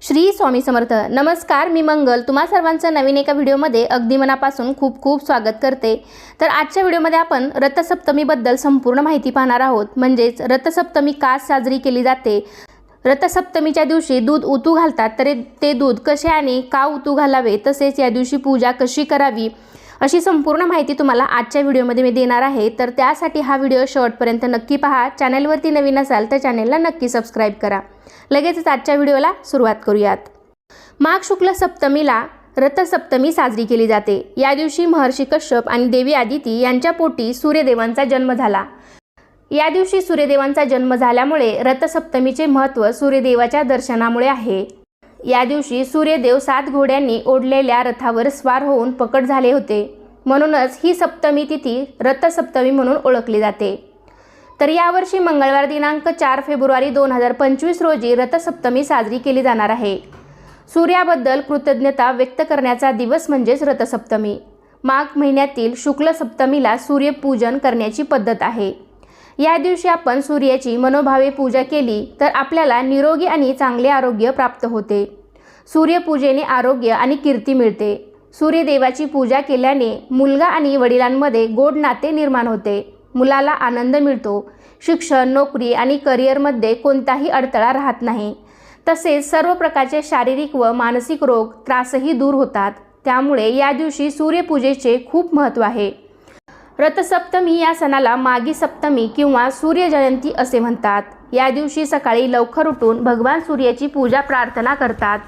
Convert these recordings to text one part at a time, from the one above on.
श्री स्वामी समर्थ। नमस्कार, मी मंगल तुम्हा सर्वांचं नवीन एका व्हिडिओमध्ये अगदी मनापासून खूप खूप स्वागत करते। तर आजच्या व्हिडिओमध्ये आपण रथसप्तमीबद्दल संपूर्ण माहिती पाहणार आहोत। म्हणजेच रथसप्तमी का साजरी केली जाते, रथसप्तमीच्या दिवशी दूध उतू घालतात, तर ते दूध कसे आणि का उतू घालावे, तसेच या दिवशी पूजा कशी करावी, अशी संपूर्ण माहिती तुम्हाला आजच्या व्हिडिओमध्ये मी देणार आहे। तर त्यासाठी हा व्हिडिओ शेवटपर्यंत नक्की पहा। चॅनलवरती नवीन असाल तर चॅनलला नक्की सबस्क्राइब करा। लगेचच आजच्या व्हिडिओला सुरुवात करूयात। माघ शुक्ल सप्तमीला रथसप्तमी साजरी केली जाते। या दिवशी महर्षी कश्यप आणि देवी आदिती यांच्या पोटी सूर्यदेवांचा जन्म झाला। या दिवशी सूर्यदेवांचा जन्म झाल्यामुळे रथसप्तमीचे महत्त्व सूर्यदेवाच्या दर्शनामुळे आहे। या दिवशी सूर्यदेव 7 घोड्यांनी ओढलेल्या रथावर स्वार होऊन प्रकट झाले होते, म्हणूनच ही सप्तमी तिथी रथसप्तमी म्हणून ओळखली जाते। तर यावर्षी मंगळवार दिनांक 4 फेब्रुवारी 2025 रोजी रथसप्तमी साजरी केली जाणार आहे। सूर्याबद्दल कृतज्ञता व्यक्त करण्याचा दिवस म्हणजेच रथसप्तमी। माघ महिन्यातील शुक्ल सप्तमीला सूर्यपूजन करण्याची पद्धत आहे। या दिवशी आपण सूर्याची मनोभावे पूजा केली तर आपल्याला निरोगी आणि चांगले आरोग्य प्राप्त होते। सूर्यपूजेने आरोग्य आणि कीर्ती मिळते। सूर्यदेवाची पूजा केल्याने मुलगा आणि वडिलांमध्ये गोड नाते निर्माण होते। मुलाला आनंद मिळतो। शिक्षण, नोकरी आणि करिअरमध्ये कोणताही अडथळा राहत नाही। तसेच सर्व प्रकारचे शारीरिक व मानसिक रोग त्रासही दूर होतात। त्यामुळे या दिवशी सूर्यपूजेचे खूप महत्त्व आहे। रथसप्तमी या सणाला माघी सप्तमी किंवा सूर्य जयंती असे म्हणतात। या दिवशी सकाळी लवकर उठून भगवान सूर्याची पूजा प्रार्थना करतात।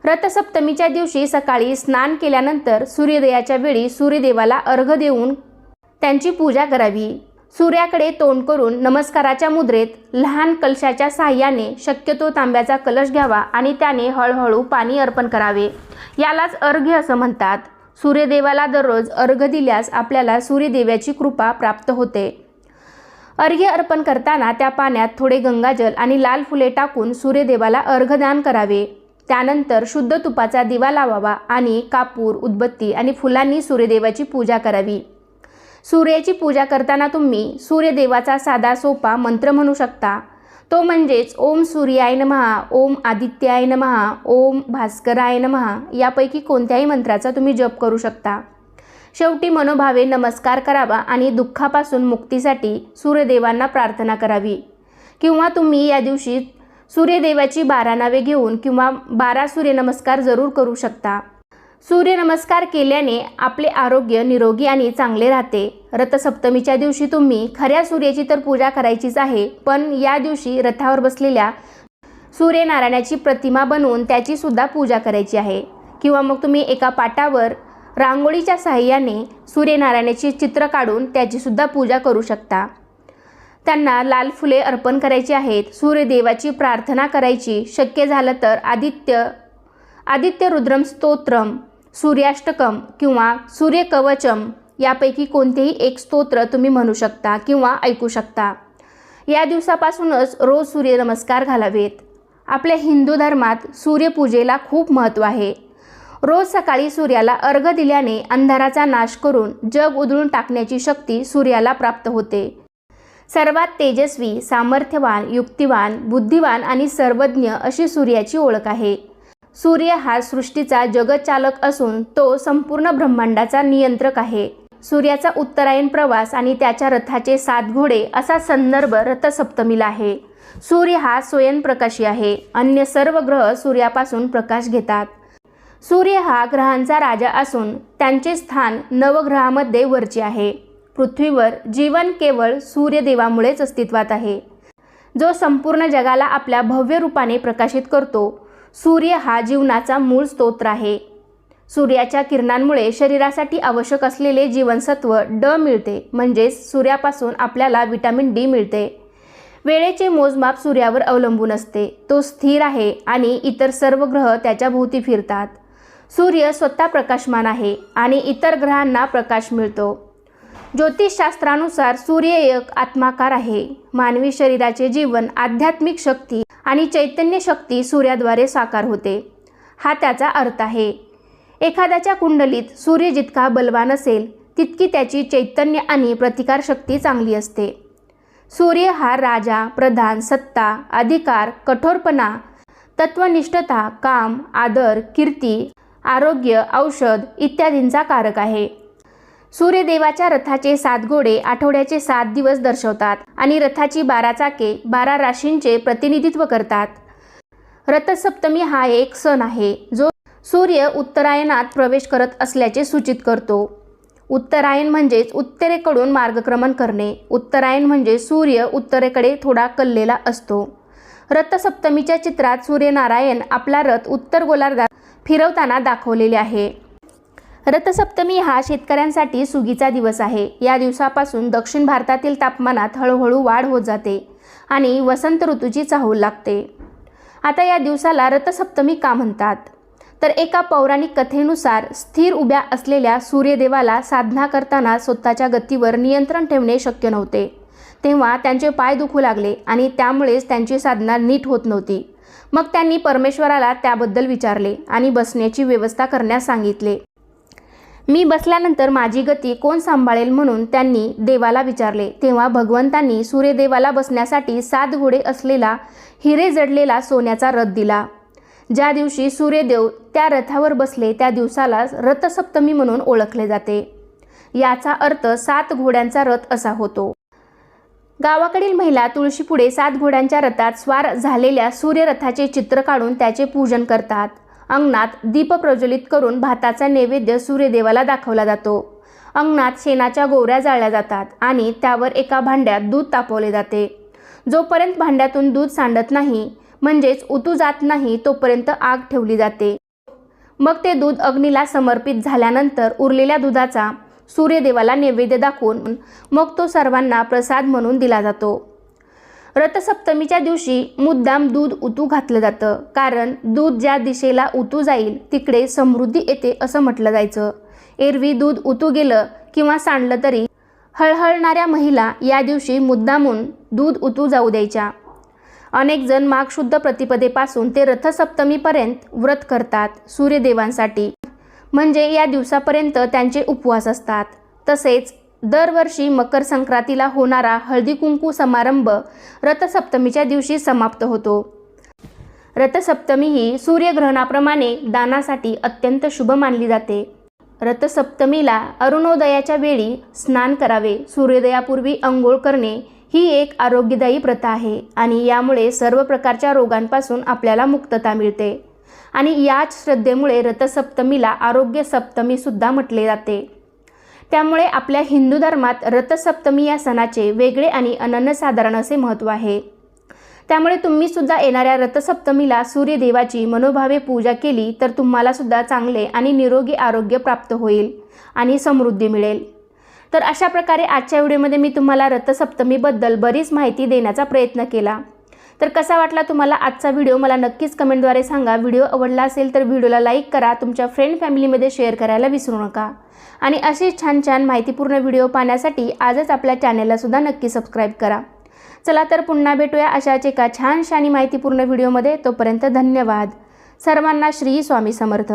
रथसप्तमीच्या दिवशी सकाळी स्नान केल्यानंतर सूर्योदयाच्या वेळी सूर्यदेवाला अर्घ्य देऊन त्यांची पूजा करावी। सूर्याकडे तोंड करून नमस्काराच्या मुद्रेत लहान कलशाच्या साहाय्याने शक्यतो तांब्याचा कलश घ्यावा आणि त्याने हळूहळू पाणी अर्पण करावे। यालाच अर्घ्य असं म्हणतात। सूर्यदेवाला दररोज अर्घ्य दिल्यास आपल्याला सूर्यदेवाची कृपा प्राप्त होते। अर्घ्य अर्पण करताना त्या पाण्यात थोडे गंगाजल आणि लाल फुले टाकून सूर्यदेवाला अर्घ्यदान करावे। त्यानंतर शुद्ध तुपाचा दिवा लावावा आणि कापूर, उदबत्ती आणि फुलांनी सूर्यदेवाची पूजा करावी। सूर्याची पूजा करताना तुम्ही सूर्यदेवाचा साधा सोपा मंत्र म्हणू शकता। तो म्हणजेच ओम सूर्याय नमः, ओम आदित्याय नमः, ओम भास्कराय नमः यापैकी कोणत्याही मंत्राचा तुम्ही जप करू शकता। शेवटी मनोभावे नमस्कार करावा आणि दुःखापासून मुक्तीसाठी सूर्यदेवांना प्रार्थना करावी। किंवा तुम्ही या दिवशी सूर्यदेवाची 12 नावे घेऊन किंवा 12 सूर्यनमस्कार जरूर करू शकता। सूर्यनमस्कार केल्याने आपले आरोग्य निरोगी आणि चांगले राहते। रथसप्तमीच्या दिवशी तुम्ही खऱ्या सूर्याची तर पूजा करायचीच आहे, पण या दिवशी रथावर बसलेल्या सूर्यनारायणाची प्रतिमा बनवून त्याची सुद्धा पूजा करायची आहे। किंवा मग तुम्ही एका पाटावर रांगोळीच्या साहाय्याने सूर्यनारायणाचे चित्र काढून त्याची सुद्धा पूजा करू शकता। त्यांना लाल फुले अर्पण करायची आहेत। सूर्यदेवाची प्रार्थना करायची। शक्य झालं तर आदित्य रुद्रम स्तोत्रम, सूर्याष्टकम किंवा सूर्यकवचम यापैकी कोणतेही एक स्तोत्र तुम्ही म्हणू शकता किंवा ऐकू शकता। या दिवसापासूनच रोज सूर्यनमस्कार घालावेत। आपल्या हिंदू धर्मात सूर्यपूजेला खूप महत्त्व आहे। रोज सकाळी सूर्याला अर्घ्य दिल्याने अंधाराचा नाश करून जग उधळून टाकण्याची शक्ती सूर्याला प्राप्त होते। सर्वात तेजस्वी, सामर्थ्यवान, युक्तिवान, बुद्धिवान आणि सर्वज्ञ अशी सूर्याची ओळख आहे। सूर्य हा सृष्टीचा जगतचालक असून तो संपूर्ण ब्रह्मांडाचा नियंत्रक आहे। सूर्याचा उत्तरायण प्रवास आणि त्याच्या रथाचे 7 घोडे असा संदर्भ रथसप्तमीला आहे। सूर्य हा स्वयंप्रकाशी आहे। अन्य सर्व ग्रह सूर्यापासून प्रकाश घेतात। सूर्य हा ग्रहांचा राजा असून त्यांचे स्थान नवग्रहामध्ये वरचे आहे। पृथ्वीवर जीवन केवळ सूर्यदेवामुळेच अस्तित्वात आहे, जो संपूर्ण जगाला आपल्या भव्य रूपाने प्रकाशित करतो। सूर्य हा जीवनाचा मूळ स्तोत्र आहे। सूर्याच्या किरणांमुळे शरीरासाठी आवश्यक असलेले जीवनसत्व ड मिळते, म्हणजेच सूर्यापासून आपल्याला विटॅमिन डी मिळते। वेळेचे मोजमाप सूर्यावर अवलंबून असते। तो स्थिर आहे आणि इतर सर्व ग्रह त्याच्या भोवती फिरतात। सूर्य स्वतः प्रकाशमान आहे आणि इतर ग्रहांना प्रकाश मिळतो। ज्योतिषशास्त्रानुसार सूर्य एक आत्माकार आहे। मानवी शरीराचे जीवन, आध्यात्मिक शक्ती आणि चैतन्य शक्ती सूर्याद्वारे साकार होते, हा त्याचा अर्थ आहे। एखाद्याच्या कुंडलीत सूर्य जितका बलवान असेल तितकी त्याची चैतन्य आणि प्रतिकार शक्ती चांगली असते। सूर्य हा राजा, प्रधान, सत्ता, अधिकार, कठोरपणा तत्वनिष्ठता काम, आदर, कीर्ती, आरोग्य, औषध इत्यादींचा कारक आहे। सूर्यदेवाच्या रथाचे 7 घोडे आठवड्याचे 7 दिवस दर्शवतात आणि रथाची 12 चाके 12 राशींचे प्रतिनिधित्व करतात। रथसप्तमी हा एक सण आहे जो सूर्य उत्तरायणात प्रवेश करत असल्याचे सूचित करतो। उत्तरायण म्हणजेच उत्तरेकडून मार्गक्रमण करणे। उत्तरायण म्हणजे सूर्य उत्तरेकडे थोडा कललेला असतो। रथसप्तमीच्या चित्रात सूर्यनारायण आपला रथ उत्तर गोलार्धात फिरवताना दाखवलेले आहे। रथसप्तमी हा शेतकऱ्यांसाठी सुगीचा दिवस आहे। या दिवसापासून दक्षिण भारतातील तापमानात हळूहळू वाढ होत जाते आणि वसंत ऋतूची चाहूल लागते। आता या दिवसाला रथसप्तमी का म्हणतात? तर एका पौराणिक कथेनुसार स्थिर उभ्या असलेल्या सूर्यदेवाला साधना करताना स्वतःच्या गतीवर नियंत्रण ठेवणे शक्य नव्हते। तेव्हा त्यांचे पाय दुखू लागले आणि त्यामुळेच त्यांची साधना नीट होत नव्हती। मग त्यांनी परमेश्वराला त्याबद्दल विचारले आणि बसण्याची व्यवस्था करण्यास सांगितले। मी बसल्यानंतर माझी गती कोण सांभाळेल म्हणून त्यांनी देवाला विचारले। तेव्हा भगवंतांनी सूर्यदेवाला बसण्यासाठी 7 घोडे असलेला हिरे जडलेला सोन्याचा रथ दिला। ज्या दिवशी सूर्यदेव त्या रथावर बसले त्या दिवसाला रथसप्तमी म्हणून ओळखले जाते। याचा अर्थ 7 घोड्यांचा रथ असा होतो। गावाकडील महिला तुळशीपुढे 7 घोड्यांच्या रथात स्वार झालेल्या सूर्यरथाचे चित्र काढून त्याचे पूजन करतात। अंगणात दीप प्रज्वलित करून भाताचा नैवेद्य सूर्यदेवाला दाखवला जातो। अंगणात शेणाच्या गोवऱ्या जाळल्या जातात आणि त्यावर एका भांड्यात दूध तापवले जाते। जोपर्यंत भांड्यातून दूध सांडत नाही म्हणजेच उतू जात नाही तोपर्यंत आग ठेवली जाते। मग ते दूध अग्नीला समर्पित झाल्यानंतर उरलेल्या दुधाचा सूर्यदेवाला नैवेद्य दाखवून मग तो सर्वांना प्रसाद म्हणून दिला जातो। रथसप्तमीच्या दिवशी मुद्दाम दूध उतू घातलं जातं, कारण दूध ज्या दिशेला उतू जाईल तिकडे समृद्धी येते असं म्हटलं जायचं। एरवी दूध उतू गेलं किंवा सांडलं तरी हळहळणाऱ्या महिला या दिवशी मुद्दामून दूध उतू जाऊ द्यायच्या। अनेक जण माघ शुद्ध प्रतिपदेपासून ते रथसप्तमीपर्यंत व्रत करतात सूर्यदेवांसाठी, म्हणजे या दिवसापर्यंत त्यांचे उपवास असतात। तसेच दरवर्षी मकर संक्रांतीला होणारा हळदी कुंकू समारंभ रथसप्तमीच्या दिवशी समाप्त होतो। रथसप्तमी ही सूर्यग्रहणाप्रमाणे दानासाठी अत्यंत शुभ मानली जाते। रथसप्तमीला अरुणोदयाच्या वेळी स्नान करावे, सूर्योदयापूर्वी अंघोळ करणे ही एक आरोग्यदायी प्रथा आहे आणि यामुळे सर्व प्रकारच्या रोगांपासून आपल्याला मुक्तता मिळते आणि याच श्रद्धेमुळे रथसप्तमीला आरोग्य सप्तमी सुद्धा म्हटले जाते। त्यामुळे आपल्या हिंदू धर्मात रथसप्तमी या सणाचे वेगळे आणि अनन्यसाधारण असे महत्त्व आहे। त्यामुळे तुम्ही सुद्धा येणाऱ्या रथसप्तमीला सूर्यदेवाची मनोभावे पूजा केली तर तुम्हाला सुद्धा चांगले आणि निरोगी आरोग्य प्राप्त होईल आणि समृद्धी मिळेल। तर अशा प्रकारे आजच्या व्हिडिओमध्ये मी तुम्हाला रथसप्तमीबद्दल बरीच माहिती देण्याचा प्रयत्न केला। तर कसा वाटला तुम्हाला आजचा व्हिडिओ मला नक्कीच कमेंटद्वारे सांगा। व्हिडिओ आवडला असेल तर व्हिडिओला लाईक करा, तुमच्या फ्रेंड फॅमिलीमध्ये शेअर करायला विसरू नका आणि असे छान छान माहितीपूर्ण व्हिडिओ पाहण्यासाठी आजच आपल्या चॅनलला सुद्धा नक्की सबस्क्राईब करा। चला तर पुन्हा भेटूया अशाच एका छानशा आणि माहितीपूर्ण व्हिडिओमध्ये। तोपर्यंत धन्यवाद। सर्वांना श्री स्वामी समर्थ।